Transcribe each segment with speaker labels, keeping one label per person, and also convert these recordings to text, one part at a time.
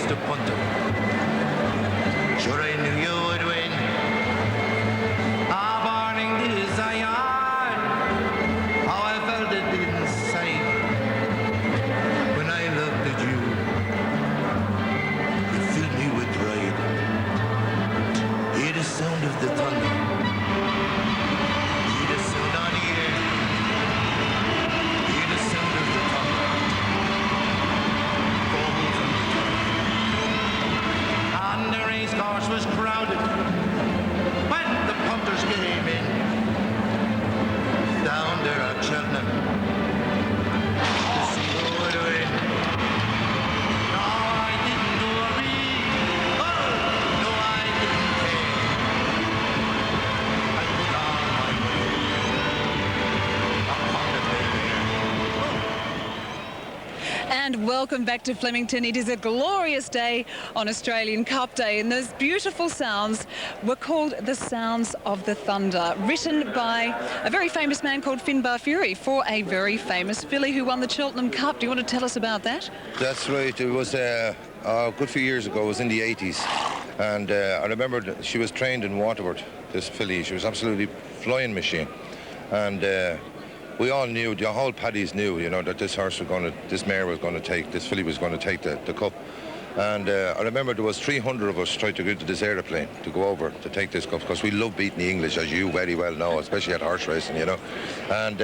Speaker 1: was the punter. Sure, I knew you would win. A burning desire, how I felt it inside when I looked at you. It filled me with pride. Hear the sound of the thunder. Hear the sound on the air. Hear the sound of the thunder. Bubbles on the top. And the race course was crowded when the punters came in. Down there at Cheltenham to see who would win. No, I didn't worry. Oh, no, I didn't care. I put on my weight upon the bay mare.
Speaker 2: And welcome back to Flemington. It is a glorious day on Australian Cup Day, and those beautiful sounds were called the Sounds of the Thunder, written by a very famous man called Finbar Fury for a very famous filly who won the Cheltenham Cup. Do you want to tell us about that?
Speaker 1: That's right. It was a good few years ago. It was in the 80s. And I remember she was trained in Waterford, this filly. She was absolutely flying machine. And we all knew, the whole paddies knew, you know, that this mare was going to take, this filly was going to take the cup. And I remember there was 300 of us tried to go to this aeroplane to go over to take this cup, because we love beating the English, as you very well know, especially at horse racing, you know. And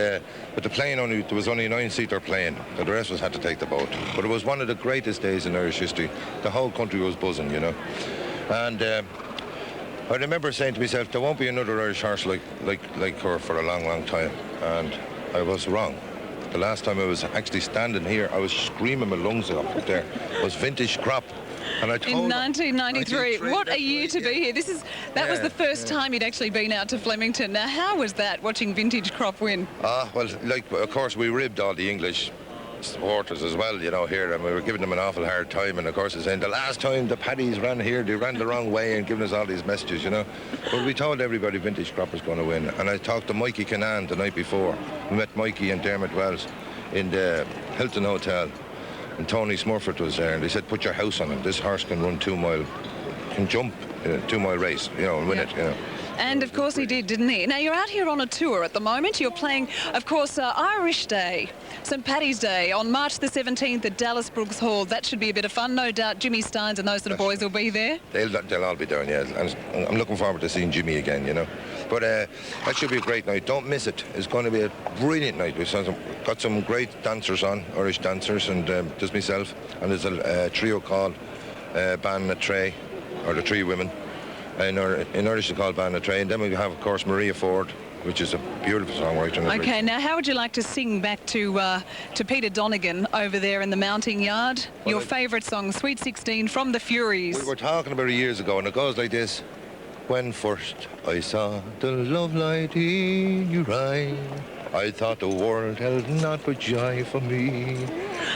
Speaker 1: but the plane there was only a 9-seater plane, so the rest of us had to take the boat. But it was one of the greatest days in Irish history. The whole country was buzzing, you know. And I remember saying to myself, there won't be another Irish horse like her for a long, long time. And I was wrong. The last time I was actually standing here, I was screaming my lungs off up there. It was Vintage Crop. And I told
Speaker 2: In 1993. What a year to be here. That was the first time you'd actually been out to Flemington. Now, how was that, watching Vintage Crop win?
Speaker 1: Well, of course, we ribbed all the English supporters as well, you know, here, and we were giving them an awful hard time, and of course they're saying the last time the paddies ran here, they ran the wrong way, and giving us all these messages, you know. But we told everybody Vintage Crop was going to win, and I talked to Mikey Kinnan the night before. We met Mikey and Dermot Wells in the Hilton Hotel, and Tony Smurford was there, and they said, put your house on him. This horse can run 2 mile, can jump in a 2 mile race, you know, and win it, you know.
Speaker 2: And of course he did, didn't he? Now, you're out here on a tour at the moment. You're playing, of course, Irish Day, St Paddy's Day on March the 17th at Dallas Brooks Hall. That should be a bit of fun. No doubt Jimmy Steins and those sort of boys will be there.
Speaker 1: They'll all be there, yeah. And I'm looking forward to seeing Jimmy again, you know. But that should be a great night. Don't miss it. It's going to be a brilliant night. We've got some great dancers on, Irish dancers, and there's myself, and there's a trio called Ban na Tray, or the Three Women. In Irish it's called Ban na Tray. And then we have, of course, Maria Ford, which is a beautiful songwriter.
Speaker 2: Okay, now how would you like to sing back to Peter Donegan over there in the mounting yard? Well, your favourite song, Sweet 16 from the Furies.
Speaker 1: We were talking about it years ago, and it goes like this. When first I saw the love light in your eye, I thought the world held naught but joy for me.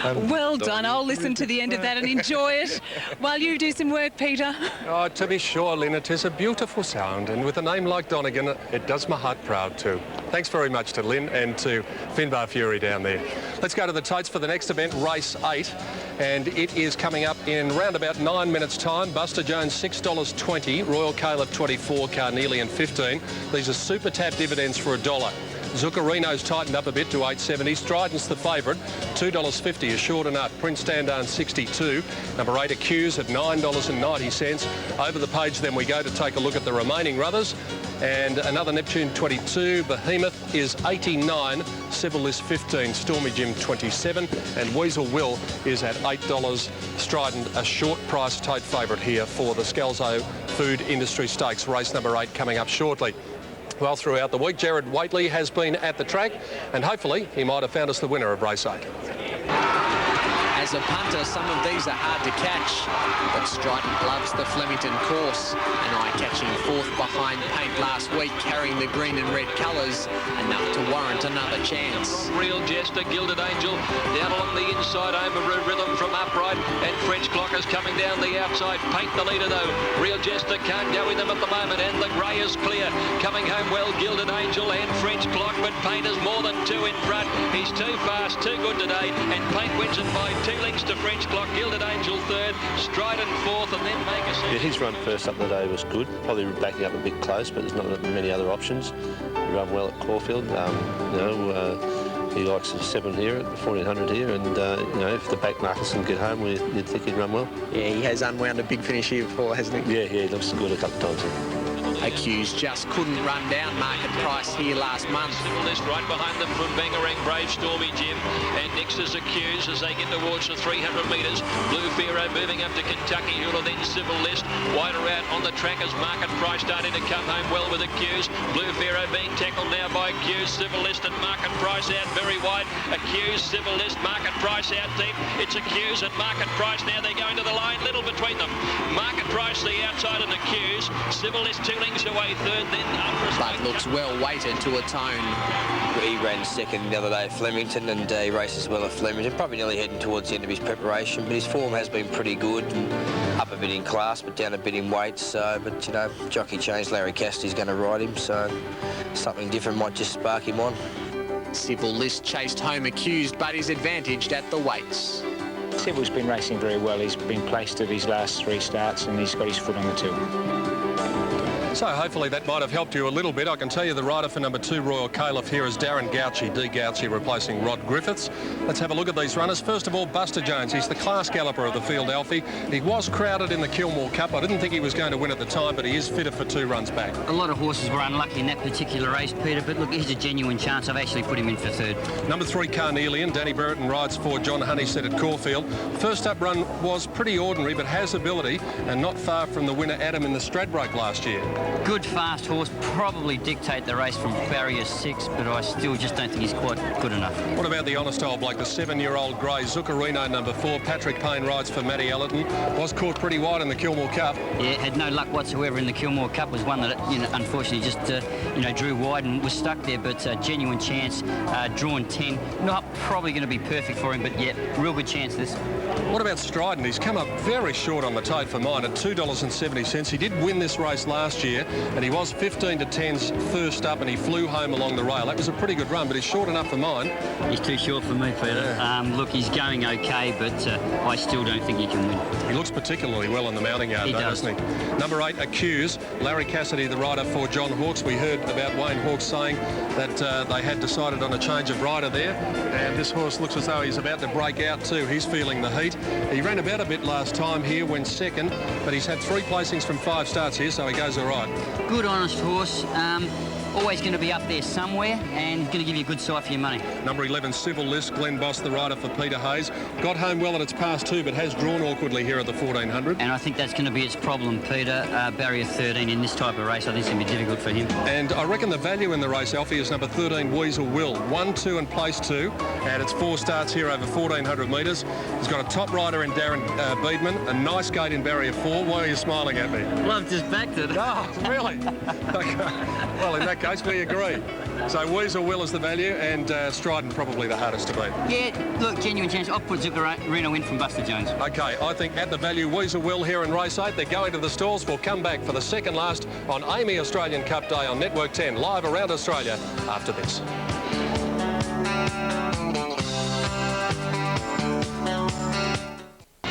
Speaker 2: Well done. I'll listen to the end of that and enjoy it while you do some work, Peter.
Speaker 3: Oh, to be sure, Lynn, it is a beautiful sound, and with a name like Donegan, it does my heart proud too. Thanks very much to Lynn and to Finbar Fury down there. Let's go to the totes for the next event, race 8, and it is coming up in round about 9 minutes' time. Buster Jones $6.20, Royal Caleb 24, Carnelian 15. These are super tap dividends for $1. Zuccarino's tightened up a bit to $8.70. Strident's the favourite, $2.50 Assured Enough. Prince Standard 62. Number 8 Accused at $9.90. Over the page then we go to take a look at the remaining runners. And another Neptune 22. Behemoth is 89. Civil is 15. Stormy Jim 27. And Weasel Will is at $8. Strident a short price tote favourite here for the Scalzo Food Industry Stakes. Race number 8 coming up shortly. Well, throughout the week, Jared Waitley has been at the track, and hopefully he might have found us the winner of race 8.
Speaker 4: As a punter, some of these are hard to catch, but Strident loves the Flemington course. An eye-catching fourth behind Paint last week, carrying the green and red colours, enough to warrant another chance.
Speaker 5: Real Jester, Gilded Angel, down along the inside, over Rhythm from Upright, and French Clockers coming down the outside. Paint the leader though. Real Jester can't go with them at the moment, and the grey is clear. Coming home well, Gilded Angel and French Clock, but Paint is more than 2 in front. He's too fast, too good today, and Paint wins it by 2 lengths to French Clock. Gilded Angel third, Strident fourth, and then Vegas.
Speaker 6: Yeah, his run first up the day was good. Probably backing up a bit close, but there's not many other options. He ran well at Caulfield. He likes the 7 here at the 1400 here, and if the back markers can get home, you'd think he'd run well.
Speaker 4: Yeah, he has unwound a big finish here before, hasn't he?
Speaker 6: Yeah, he looks good a couple of times here.
Speaker 4: Accused just couldn't run down market price here last month.
Speaker 5: List right behind them from Bangarang, Brave, Stormy Jim, and next is Accused as they get towards the 300 metres. Blue Pharaoh moving up to Kentucky Hula, then Civil List. Wider out on the track as market price starting to come home well with Accused. Blue Pharaoh being tackled now by Accused. Civil List and market price out very wide. Accused, Civil List, market price out deep. It's Accused and market price now. They're going to the line, little between them. Market price the outside and Accused. Civil List 2 lengths away third, then
Speaker 4: but looks well weighted to a tone.
Speaker 7: He ran second the other day at Flemington, and he races well at Flemington. Probably nearly heading towards the end of his preparation, but his form has been pretty good. Up a bit in class, but down a bit in weight. So, but jockey changed. Larry Cassidy's going to ride him, so something different might just spark him on.
Speaker 4: Civil List chased home Accused, but is advantaged at the weights.
Speaker 8: Civil's been racing very well. He's been placed at his last 3 starts, and he's got his foot on the till.
Speaker 3: So hopefully that might have helped you a little bit. I can tell you the rider for number 2, Royal Caliph, here is Darren Gauci, D. Gauci, replacing Rod Griffiths. Let's have a look at these runners. First of all, Buster Jones. He's the class galloper of the field, Alfie. He was crowded in the Kilmore Cup. I didn't think he was going to win at the time, but he is fitter for 2 runs back.
Speaker 9: A lot of horses were unlucky in that particular race, Peter, but look, he's a genuine chance. I've actually put him in for 3rd.
Speaker 3: Number 3, Carnelian. Danny Brereton rides for John Honeysett at Caulfield. First up run was pretty ordinary, but has ability, and not far from the winner, Adam, in the Stradbroke last year.
Speaker 9: Good, fast horse, probably dictate the race from barrier 6, but I still just don't think he's quite good enough.
Speaker 3: What about the honest old bloke, the 7-year-old grey, Zuccarino, number 4. Patrick Payne rides for Matty Ellerton. Was caught pretty wide in the Kilmore Cup.
Speaker 9: Yeah, had no luck whatsoever in the Kilmore Cup. Was one that, unfortunately just, drew wide and was stuck there, but genuine chance, drawn 10. Not probably going to be perfect for him, but yeah, real good chance this.
Speaker 3: What about Strident? He's come up very short on the tote for mine at $2.70. He did win this race last year, and he was 15 to 10's first up, and he flew home along the rail. That was a pretty good run, but he's short enough for mine.
Speaker 9: He's too short for me, Peter.
Speaker 3: Yeah.
Speaker 9: Look, he's going okay, but I still don't think he can win.
Speaker 3: He looks particularly well in the mounting yard, doesn't he? Number 8, Accused. Larry Cassidy, the rider for John Hawkes. We heard about Wayne Hawkes saying that they had decided on a change of rider there, and this horse looks as though he's about to break out too. He's feeling the heat. He ran about a bit last time here, went second, but he's had 3 placings from 5 starts here, so he goes all right.
Speaker 9: Good, honest horse. Always going to be up there somewhere and going to give you a good sight for your money.
Speaker 3: Number 11, Civil List, Glenn Boss, the rider for Peter Hayes. Got home well at its past 2, but has drawn awkwardly here at the 1400.
Speaker 9: And I think that's going to be its problem, Peter. Barrier 13 in this type of race, I think it's going to be difficult for him.
Speaker 3: And I reckon the value in the race, Alfie, is number 13, Weasel Will. 1, 2 and place 2. And it's 4 starts here over 1,400 metres. He's got a top rider in Darren Beedman, a nice gate in Barrier 4. Why are you smiling at me?
Speaker 9: Well, I've just backed it.
Speaker 3: Oh, really? Okay. Well, in that case, we agree. So Weasel Will is the value, and Strident probably the hardest to beat.
Speaker 9: Yeah, look, genuine chance. I'll put Zuccarino in from Buster Jones.
Speaker 3: Okay, I think at the value, Weasel Will here in race 8. They're going to the stalls. We'll come back for the second last on Amy Australian Cup Day on Network 10, live around Australia after this.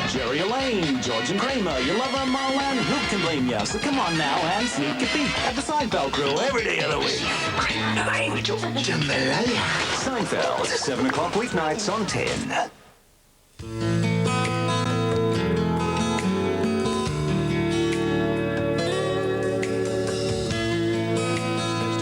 Speaker 10: Jerry Elaine, George and Kramer, your lover Marlon, who can blame ya? So come on now and sneak a peek at the Seinfeld crew every day of the week. Kramer, George and Seinfeld, 7 o'clock weeknights on 10.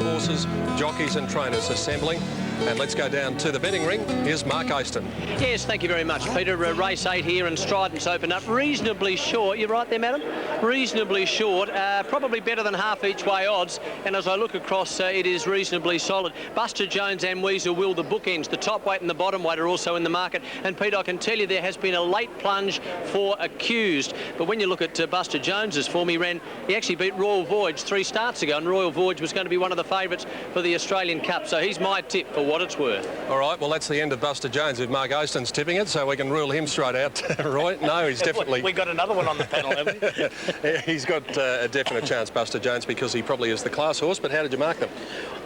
Speaker 3: Horses, jockeys and trainers assembling. And let's go down to the betting ring. Here's Mark Aston.
Speaker 11: Yes, thank you very much, Peter. Race 8 here, and Strident's opened up reasonably short. You're right there, madam? Reasonably short. Probably better than half each way odds. And as I look across, it is reasonably solid. Buster Jones and Weasel Will, the bookends. The top weight and the bottom weight are also in the market. And, Peter, I can tell you there has been a late plunge for Accused. But when you look at Buster Jones's form, he actually beat Royal Voyage 3 starts ago, and Royal Voyage was going to be one of the favourites for the Australian Cup. So he's my tip for what it's worth.
Speaker 3: All right, well, that's the end of Buster Jones if Mark Oaston's tipping it, so we can rule him straight out, right? No, he's definitely...
Speaker 11: We got another one on the panel, haven't we?
Speaker 3: He's got a definite chance, Buster Jones, because he probably is the class horse, but how did you mark them?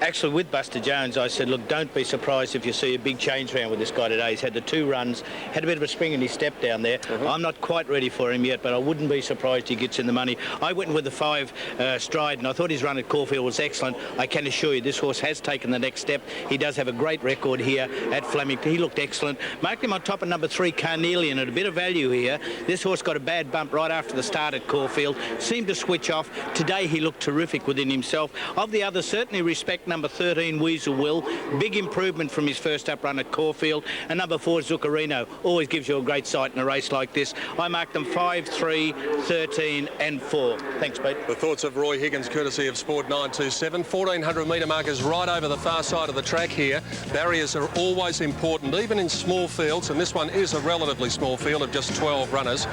Speaker 12: Actually, with Buster Jones, I said, look, don't be surprised if you see a big change round with this guy today. He's had the 2 runs, had a bit of a spring in his step down there. I'm not quite ready for him yet, but I wouldn't be surprised he gets in the money. I went with the 5 Stride, and I thought his run at Caulfield was excellent. I can assure you this horse has taken the next step. He does have a great record here at Flemington. He looked excellent. Marked him on top of number 3, Carnelian, at a bit of value here. This horse got a bad bump right after the start at Caulfield. Seemed to switch off. Today he looked terrific within himself. Of the others, certainly respect number 13, Weasel Will. Big improvement from his first up run at Caulfield. And number 4, Zuccarino. Always gives you a great sight in a race like this. I marked them 5, 3, 13 and 4. Thanks, Pete.
Speaker 3: The thoughts of Roy Higgins, courtesy of Sport 927. 1400 metre markers right over the far side of the track here. Barriers are always important, even in small fields, and this one is a relatively small field of just 12 runners.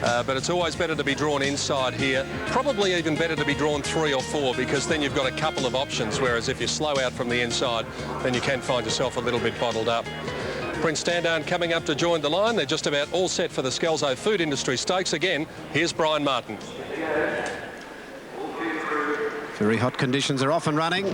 Speaker 3: But it's always better to be drawn inside here. Probably even better to be drawn 3 or 4, because then you've got a couple of options, whereas if you slow out from the inside, then you can find yourself a little bit bottled up. Prince Standard coming up to join the line. They're just about all set for the Scalzo Food Industry Stakes. Again, here's Brian Martin.
Speaker 13: Very hot conditions are off and running,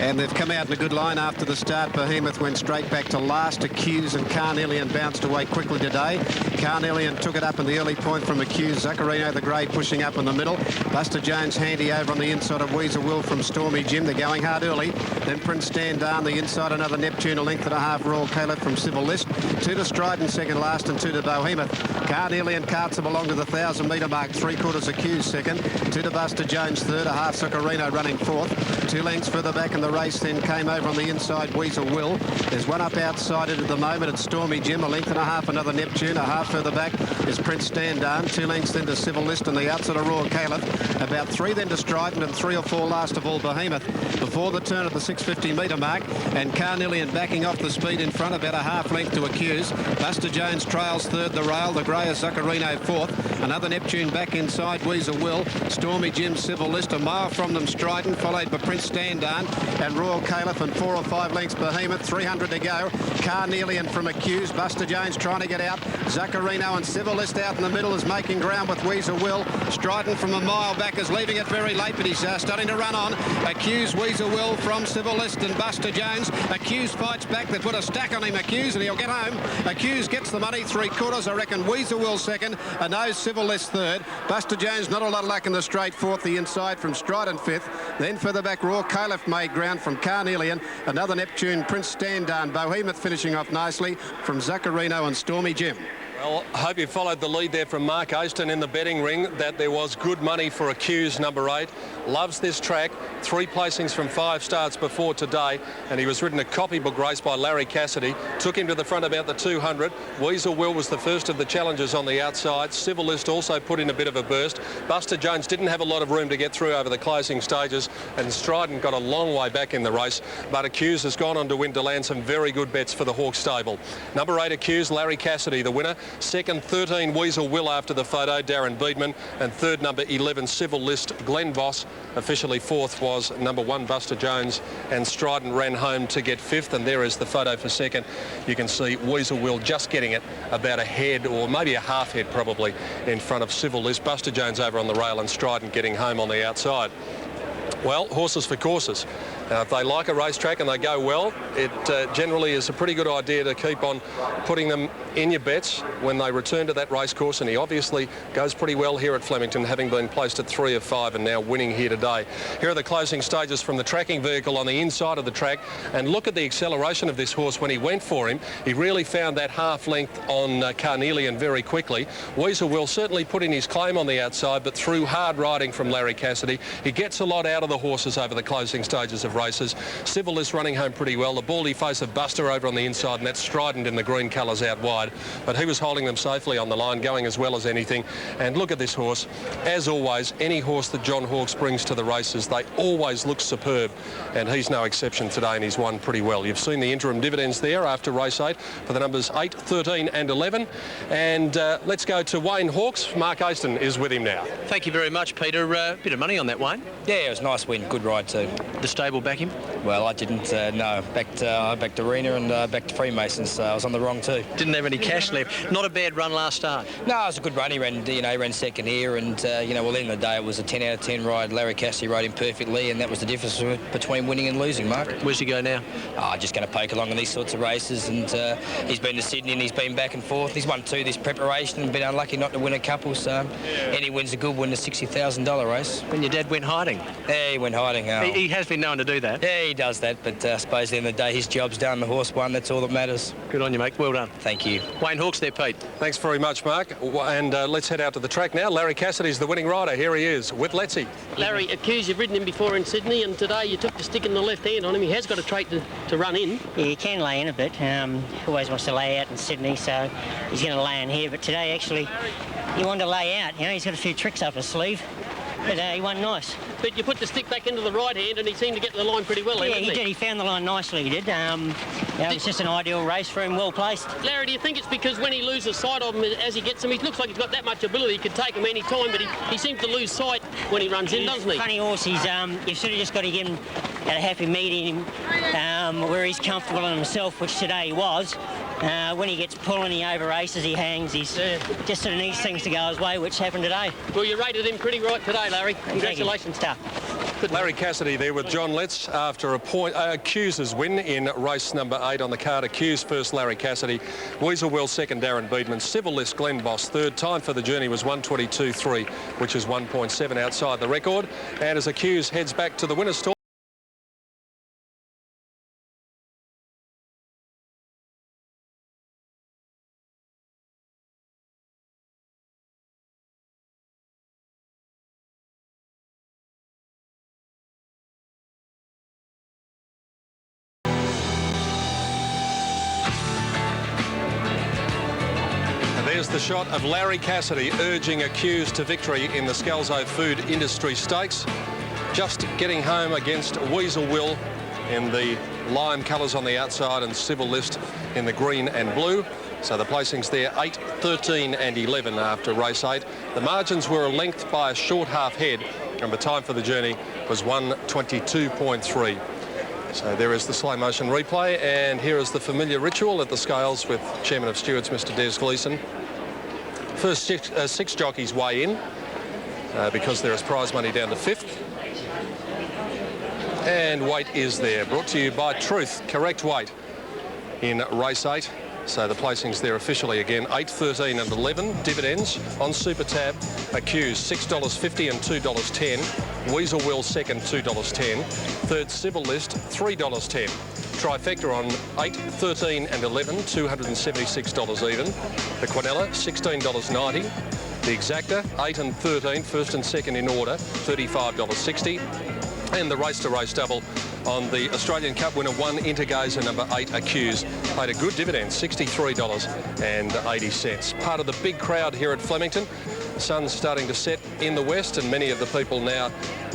Speaker 13: and they've come out in a good line after the start. Behemoth went straight back to last. Accuse and Carnelian bounced away quickly today. Carnelian took it up in the early point from Accuse. Zuccarino the grey pushing up in the middle. Buster Jones handy over on the inside of Weasel Will from Stormy Jim. They're going hard early. Then Prince Standard on the inside, another Neptune, a length and a half. Royal Caleb from Civil List. 2 to Stride in second last, and 2 to Behemoth. Carnelian carts belong to the 1,000 metre mark. 3/4 Accuse second. 2 to Buster Jones third. A half Zuccarino running fourth. 2 lengths further back in the race then came over on the inside Weasel Will. There's one up outside it at the moment. It's Stormy Jim, a length and a half, another Neptune. A half further back is Prince Standard. 2 lengths then to Civil List on the outside of Royal Caleb. About 3 then to Strident, and 3 or 4 last of all Behemoth. Before the turn at the 650 metre mark, and Carnelian backing off the speed in front, about a half length to Accuse. Buster Jones trails third, the rail. The grey is Zuccarino fourth. Another Neptune back inside Weasel Will. Stormy Jim, Civil List, a mile from them Strident, followed by Prince Standard and Royal Caliph, and 4 or 5 lengths Behemoth. 300 to go. Carnelian from Accuse. Buster Jones trying to get out. Zuccarino and Civil List out in the middle is making ground with Weasel Will. Strident from a mile back is leaving it very late, but he's starting to run on. Accuse, Weasel Will from Civil List and Buster Jones. Accuse fights back. They put a stack on him, Accuse, and he'll get home. Accuse gets the money, 3/4. I reckon Weasel Will second. A nose Civil List third. Buster Jones not a lot of luck in the straight fourth. The inside from Strident fifth. Then further back, Royal Caliph made ground from Carnelian. Another Neptune, Prince Standard. Behemoth finishing off nicely from Zuccarino and Stormy Jim.
Speaker 3: Well, I hope you followed the lead there from Mark Oaston in the betting ring, that there was good money for Accuse, number 8. Loves this track. 3 placings from 5 starts before today, and he was ridden a copybook race by Larry Cassidy. Took him to the front about the 200. Weasel Will was the first of the challengers on the outside. Civil List also put in a bit of a burst. Buster Jones didn't have a lot of room to get through over the closing stages, and Strident got a long way back in the race, but Accuse has gone on to win, to land some very good bets for the Hawke stable. Number 8 Accuse, Larry Cassidy the winner. Second, 13 Weasel Will after the photo, Darren Beedman. And third, number 11 Civil List, Glenn Voss. Officially fourth was number 1 Buster Jones, and Strident ran home to get 5th. And there is the photo for second. You can see Weasel Will just getting it about a head, or maybe a half head probably, in front of Civil List. Buster Jones over on the rail, and Strident getting home on the outside. Well, horses for courses. If they like a racetrack and they go well, it generally is a pretty good idea to keep on putting them in your bets when they return to that race course, and he obviously goes pretty well here at Flemington, having been placed at 3 of 5 and now winning here today. Here are the closing stages from the tracking vehicle on the inside of the track, and look at the acceleration of this horse when he went for him. He really found that half length on Carnelian very quickly. Weasel Will certainly put in his claim on the outside, but through hard riding from Larry Cassidy, he gets a lot out of the horses over the closing stages of races. Civil is running home pretty well. The baldy face of Buster over on the inside, and that's Strident in the green colours out wide. outside, but he was holding them safely on the line, going as well as anything. And look at this horse. As always, any horse that John Hawkes brings to the races, they always look superb, and he's no exception today, and he's won pretty well. You've seen the interim dividends there after race 8 for the numbers 8, 13 and 11. And let's go to Wayne Hawkes. Mark Aston is with him now.
Speaker 11: Thank you very much, Peter. Bit of money on that, Wayne.
Speaker 7: Yeah, it was a nice win. Good ride too.
Speaker 11: The stable back him?
Speaker 7: Well, I didn't. No, backed Arena and backed Freemasons. So I was on the wrong too.
Speaker 11: Didn't have any cash left. Not a bad run last start.
Speaker 7: No, it was a good run. He ran, he ran second here, and well, at the end of the day, it was a 10 out of 10 ride. Larry Cassidy rode him perfectly, and that was the difference between winning and losing, Mark.
Speaker 11: Where's he go now?
Speaker 7: Just going to poke along in these sorts of races, and he's been to Sydney and he's been back and forth. He's won 2 this preparation and been unlucky not to win a couple, so any win's a good win, a $60,000 race.
Speaker 11: When your dad went hiding?
Speaker 7: Yeah, he went hiding.
Speaker 11: He has been known to do that.
Speaker 7: Yeah, he does that, but I suppose at the end of the day, his job's done, the horse won, that's all that matters.
Speaker 11: Good on you, mate. Well done.
Speaker 7: Thank you.
Speaker 11: Wayne Hawkes there, Pete.
Speaker 3: Thanks very much, Mark. And let's head out to the track now. Larry Cassidy's the winning rider. Here he is with Letzi.
Speaker 14: Larry, accused, you've ridden him before in Sydney, and today you took the stick in the left hand on him. He has got a trait to run in.
Speaker 15: Yeah, he can lay in a bit. He always wants to lay out in Sydney, so he's going to lay in here. But today, actually, he wanted to lay out. He's got a few tricks up his sleeve, but he won nice.
Speaker 14: But you put the stick back into the right hand, and he seemed to get to the line pretty well.
Speaker 15: Yeah,
Speaker 14: didn't
Speaker 15: he did. He found the line nicely, he did. It was just an ideal race for him, well placed.
Speaker 14: Larry, do you think it's because when he loses sight of him as he gets him, he looks like he's got that much ability, he could take him any time, but he seems to lose sight when he runs in, doesn't he?
Speaker 15: Funny horse. He's you've sort of just got to get him at a happy medium where he's comfortable in himself, which today he was. When he gets pulling, he over races, he hangs. He's just sort of needs things to go his way, which happened today.
Speaker 14: Well, you rated him pretty right today, Larry. Congratulations.
Speaker 3: Larry Cassidy there with John Letts after Q's win in race number 8 on the card. Q's first, Larry Cassidy. Weaselwell second, Darren Beedman. Civil List, Glenn Boss third. Time for the journey was 1:22.3, which is 1.7 outside the record. And as Q's heads back to the winner's stall. There's the shot of Larry Cassidy urging Q's to victory in the Scalzo Food Industry Stakes. Just getting home against Weasel Will in the lime colours on the outside and Civil List in the green and blue. So the placings there, 8, 13 and 11 after race 8. The margins were a length by a short half head, and the time for the journey was 1:22.3. So there is the slow motion replay, and here is the familiar ritual at the scales with Chairman of Stewards, Mr. Des Gleeson. First 6 jockeys weigh in because there is prize money down to 5th. And weight is there, brought to you by Truth, correct weight in race 8. So the placings there officially again, 8, 13 and 11. Dividends on Super Tab, accused $6.50 and $2.10. Weasel Will second, $2.10. Third, Civil List, $3.10. Trifecta on 8, 13 and 11, $276 even. The Quinella, $16.90. The Exacta, 8 and 13, first and second in order, $35.60. And the race-to-race double on the Australian Cup winner 1 Intergazer number 8 Accused. Paid a good dividend, $63.80. Part of the big crowd here at Flemington. The sun's starting to set in the west and many of the people now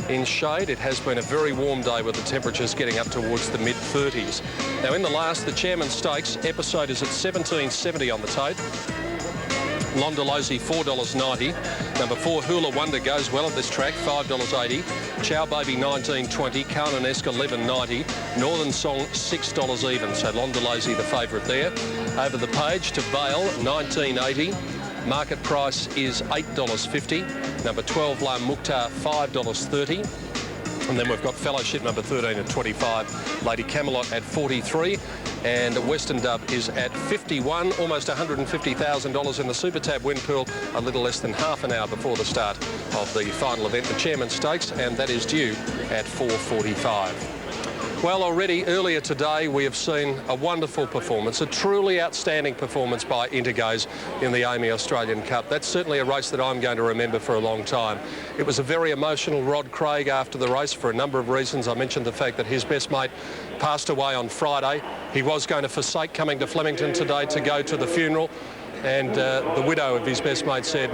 Speaker 3: in shade. It has been a very warm day with the temperatures getting up towards the mid-30s. Now in the last, the Chairman's Stakes episode is at $17.70 on the tape. Londolosi, $4.90. Number 4, Hula Wonder goes well at this track, $5.80. Chow Baby, $19.20. Carnanesque, $11.90. Northern Song, $6 even. So Londolosi, the favourite there. Over the page to Vale, $19.80. Market price is $8.50. Number 12, La Mukhtar, $5.30. And then we've got Fellowship number 13 at 25. Lady Camelot at 43. And Western Dub is at 51, almost $150,000 in the Super Tab win pool, a little less than half an hour before the start of the final event, the Chairman's Stakes, and that is due at 4:45. Well, already earlier today we have seen a wonderful performance, a truly outstanding performance by Intergaze in the AAMI Australian Cup. That's certainly a race that I'm going to remember for a long time. It was a very emotional Rod Craig after the race for a number of reasons. I mentioned the fact that his best mate passed away on Friday. He was going to forsake coming to Flemington today to go to the funeral, and the widow of his best mate said,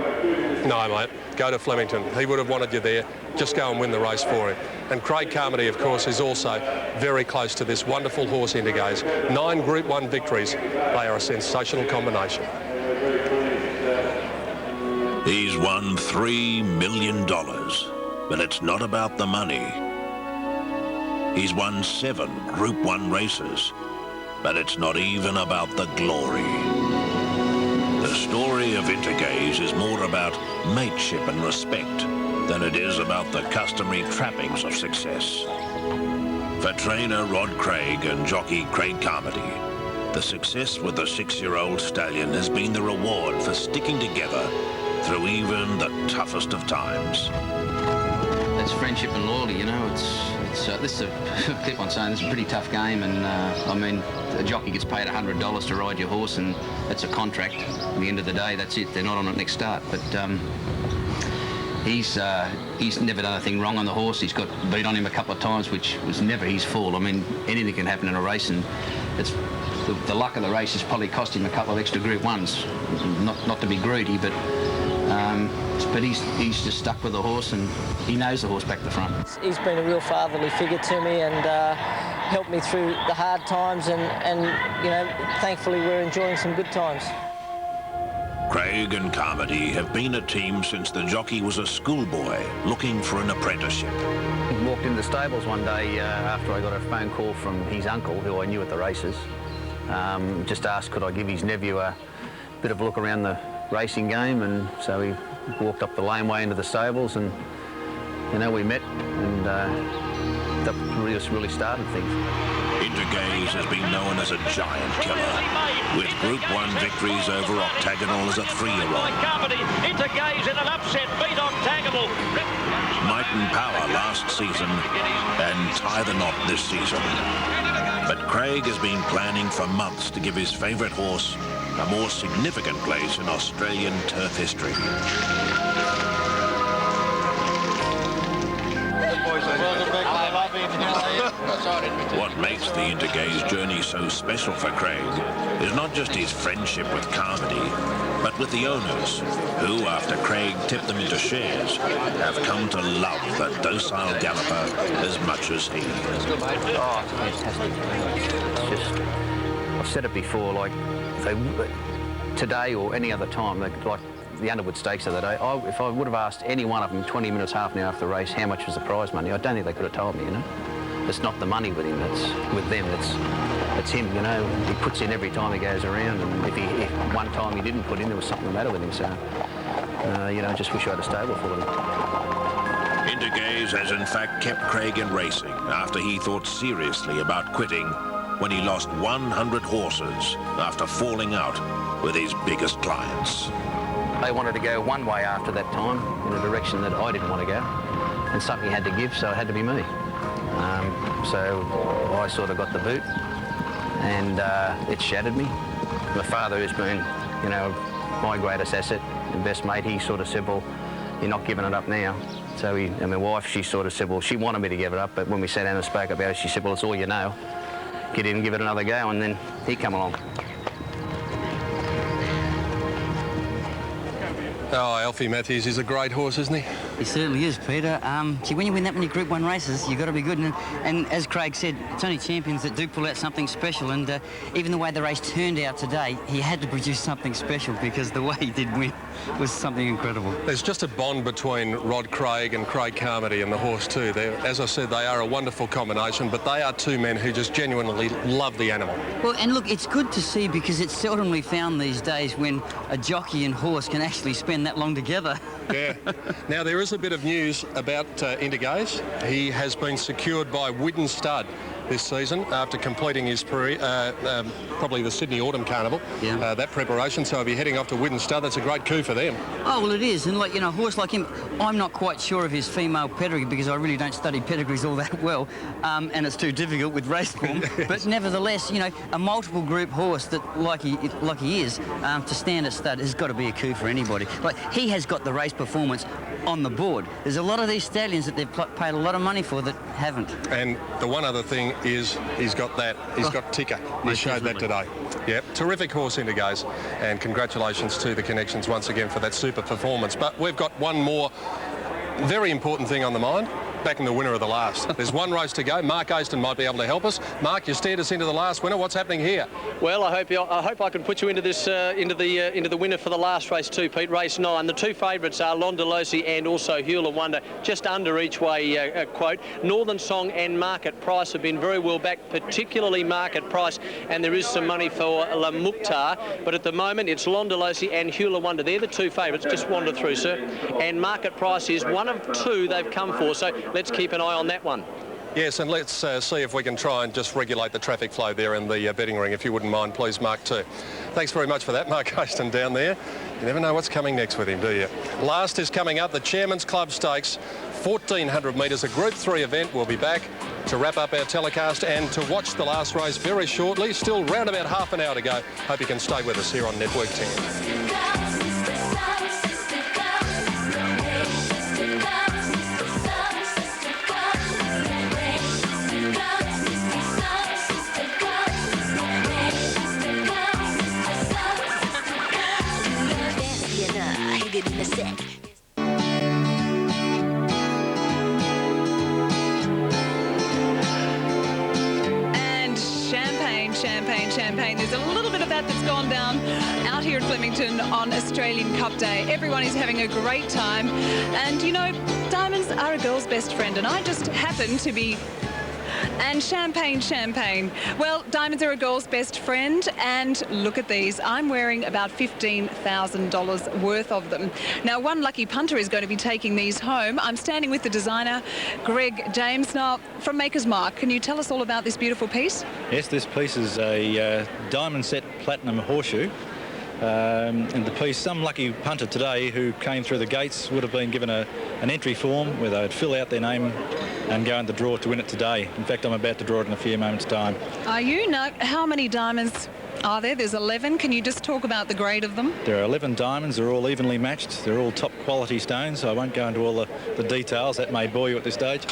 Speaker 3: "No, mate, go to Flemington. He would have wanted you there. Just go and win the race for him." And Craig Carmody, of course, is also very close to this wonderful horse, Intergaze. 9 Group 1 victories. They are a sensational combination.
Speaker 16: He's won $3 million, but it's not about the money. He's won 7 Group 1 races, but it's not even about the glory. The story of Intergaze is more about mateship and respect than it is about the customary trappings of success. For trainer Rod Craig and jockey Craig Carmody, the success with the 6-year-old stallion has been the reward for sticking together through even the toughest of times.
Speaker 17: It's friendship and loyalty, you know. This is I keep on saying, this is a pretty tough game, and I mean, a jockey gets paid $100 to ride your horse, and it's a contract. At the end of the day, that's it. They're not on it next start. But he's never done anything wrong on the horse. He's got beat on him a couple of times, which was never his fault. I mean, anything can happen in a race, and it's the luck of the race has probably cost him a couple of extra Group 1s. Not to be greedy, but he's just stuck with the horse, and he knows the horse back to front.
Speaker 18: He's been a real fatherly figure to me, and helped me through the hard times, and you know, thankfully we're enjoying some good times.
Speaker 16: Craig and Carmody have been a team since the jockey was a schoolboy looking for an apprenticeship.
Speaker 17: He walked into the stables one day after I got a phone call from his uncle, who I knew at the races. Just asked could I give his nephew a bit of a look around the racing game, and so he walked up the laneway into the stables, and you know, we met, and that really started things.
Speaker 16: Intergaze has been known as a giant killer, with Group 1 victories over Octagonal as a 3-year-old.
Speaker 5: Intergaze in an upset, beat Octagonal.
Speaker 16: Might and Power last season, and Tie the Knot this season. But Craig has been planning for months to give his favourite horse a more significant place in Australian turf history. What makes the Intergaze journey so special for Craig is not just his friendship with Carmody, but with the owners, who, after Craig tipped them into shares, have come to love the docile galloper as much as he.
Speaker 17: Oh, it's fantastic. It's just, I've said it before, like, today or any other time, like the Underwood Stakes the other day, if I would have asked any one of them 20 minutes, half an hour after the race, how much was the prize money, I don't think they could have told me, you know. It's not the money with him, it's with them, it's him, you know. He puts in every time he goes around, and if one time he didn't put in, there was something the matter with him, so, you know, I just wish I had a stable for them.
Speaker 16: Intergaze has in fact kept Craig in racing after he thought seriously about quitting when he lost 100 horses after falling out with his biggest clients.
Speaker 17: They wanted to go one way after that time, in a direction that I didn't want to go, and something had to give, so it had to be me. So I sort of got the boot, and it shattered me. My father, who's been, you know, my greatest asset and best mate, he sort of said, well, you're not giving it up now. So and my wife, she sort of said, well, she wanted me to give it up, but when we sat down and spoke about it, she said, well, it's all you know. Get in and give it another go, and then he come along.
Speaker 3: Oh, Alfie Matthews is a great horse, isn't he?
Speaker 9: He certainly is, Peter. See, when you win that many Group 1 races, you've got to be good. And as Craig said, it's only champions that do pull out something special. And even the way the race turned out today, he had to produce something special, because the way he did win was something incredible.
Speaker 3: There's just a bond between Rod Craig and Craig Carmody and the horse too. As I said, they are a wonderful combination, but they are two men who just genuinely love the animal.
Speaker 9: Well, and look, it's good to see, because it's seldomly found these days when a jockey and horse can actually spend that long together.
Speaker 3: Yeah. Now, there is a bit of news about Intergaze. He has been secured by Widden Stud. this season after completing his probably the Sydney Autumn Carnival, that preparation. So if you're heading off to Widden Stud, that's a great coup for them.
Speaker 9: Oh, well, it is. And, like, you know, a horse like him, I'm not quite sure of his female pedigree because I really don't study pedigrees all that well, and it's too difficult with race form. But nevertheless, you know, a multiple group horse that, like he is, to stand at stud has got to be a coup for anybody. Like, he has got the race performance on the board. There's a lot of these stallions that they've paid a lot of money for that haven't.
Speaker 3: And the one other thing is he's got ticker. He showed that today. Yep, terrific horse Indigos, and congratulations to the Connections once again for that super performance. But we've got one more very important thing on the mind. Back in the winner of the last. There's one race to go. Mark Aston might be able to help us. Mark, you steered us into the last winner. What's happening here?
Speaker 11: Well, I hope I can put you into this into the winner for the last race too, Pete. Race 9. The two favourites are Londolosi and also Hula Wonder, just under each way quote. Northern Song and Market Price have been very well backed, particularly Market Price, and there is some money for La Mukhtar. But at the moment, it's Londolosi and Hula Wonder. They're the two favourites. Just wander through, sir. And Market Price is one of two they've come for. So let's keep an eye on that one.
Speaker 3: Yes, and let's see if we can try and just regulate the traffic flow there in the betting ring, if you wouldn't mind, please, Mark, too. Thanks very much for that, Mark Aston down there. You never know what's coming next with him, do you? Last is coming up, the Chairman's Club Stakes, 1,400 metres, a Group 3 event. We'll be back to wrap up our telecast and to watch the last race very shortly. Still round about half an hour to go. Hope you can stay with us here on Network 10.
Speaker 2: And champagne. There's a little bit of that that's gone down out here at Flemington on Australian Cup Day. Everyone is having a great time. And, you know, diamonds are a girl's best friend, and I just happen to be... And champagne. Well, diamonds are a girl's best friend, and look at these. I'm wearing about $15,000 worth of them. Now, one lucky punter is going to be taking these home. I'm standing with the designer, Greg James. Now, from Maker's Mark, can you tell us all about this beautiful piece?
Speaker 19: Yes, this piece is a diamond set platinum horseshoe. And the piece, some lucky punter today who came through the gates would have been given an entry form where they'd fill out their name and go in the draw to win it today. In fact, I'm about to draw it in a few moments' time.
Speaker 2: Are you? Now, how many diamonds are there? There's 11. Can you just talk about the grade of them?
Speaker 19: There are 11 diamonds. They're all evenly matched. They're all top quality stones. I won't go into all the details. That may bore you at this stage.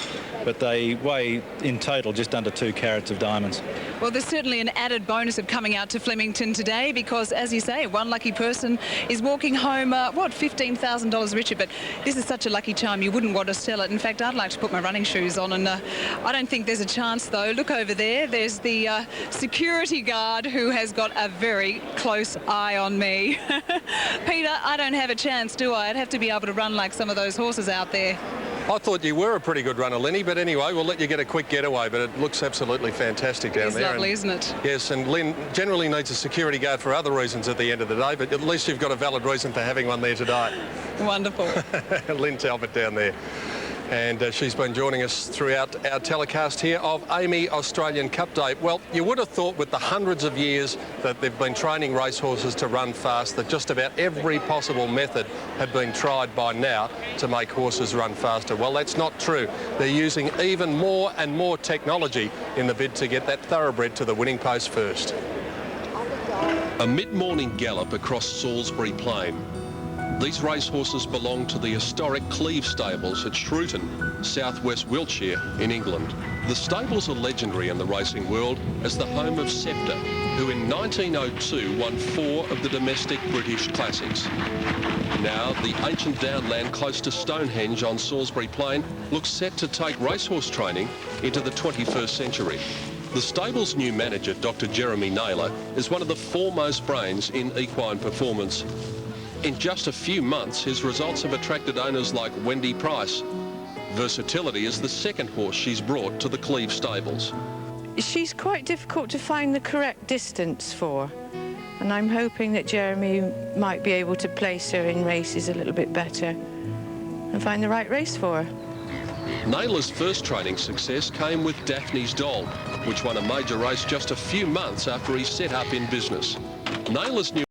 Speaker 19: But they weigh, in total, just under 2 carats of diamonds.
Speaker 2: Well, there's certainly an added bonus of coming out to Flemington today because, as you say, one lucky person is walking home, $15,000 richer. But this is such a lucky charm, you wouldn't want to sell it. In fact, I'd like to put my running shoes on, and I don't think there's a chance, though. Look over there. There's the security guard who has got a very close eye on me. Peter, I don't have a chance, do I? I'd have to be able to run like some of those horses out there.
Speaker 3: I thought you were a pretty good runner, Lenny, but anyway, we'll let you get a quick getaway, but it looks absolutely fantastic down there.
Speaker 2: It's lovely, isn't it?
Speaker 3: Yes, and Lynn generally needs a security guard for other reasons at the end of the day, but at least you've got a valid reason for having one there today.
Speaker 2: Wonderful.
Speaker 3: Lynn Talbot down there. And she's been joining us throughout our telecast here of AAMI Australian Cup Day. Well, you would have thought with the hundreds of years that they've been training racehorses to run fast that just about every possible method had been tried by now to make horses run faster. Well, that's not true. They're using even more and more technology in the bid to get that thoroughbred to the winning post first.
Speaker 20: A mid-morning gallop across Salisbury Plain. These racehorses belong to the historic Cleve stables at Shrewton, southwest Wiltshire in England. The stables are legendary in the racing world as the home of Scepter, who in 1902 won 4 of the domestic British classics. Now, the ancient downland close to Stonehenge on Salisbury Plain looks set to take racehorse training into the 21st century. The stable's new manager, Dr. Jeremy Naylor, is one of the foremost brains in equine performance. In just a few months, his results have attracted owners like Wendy Price. Versatility is the second horse she's brought to the Cleve stables.
Speaker 21: She's quite difficult to find the correct distance for, and I'm hoping that Jeremy might be able to place her in races a little bit better and find the right race for her.
Speaker 20: Naylor's first training success came with Daphne's Doll, which won a major race just a few months after he set up in business. Naylor's new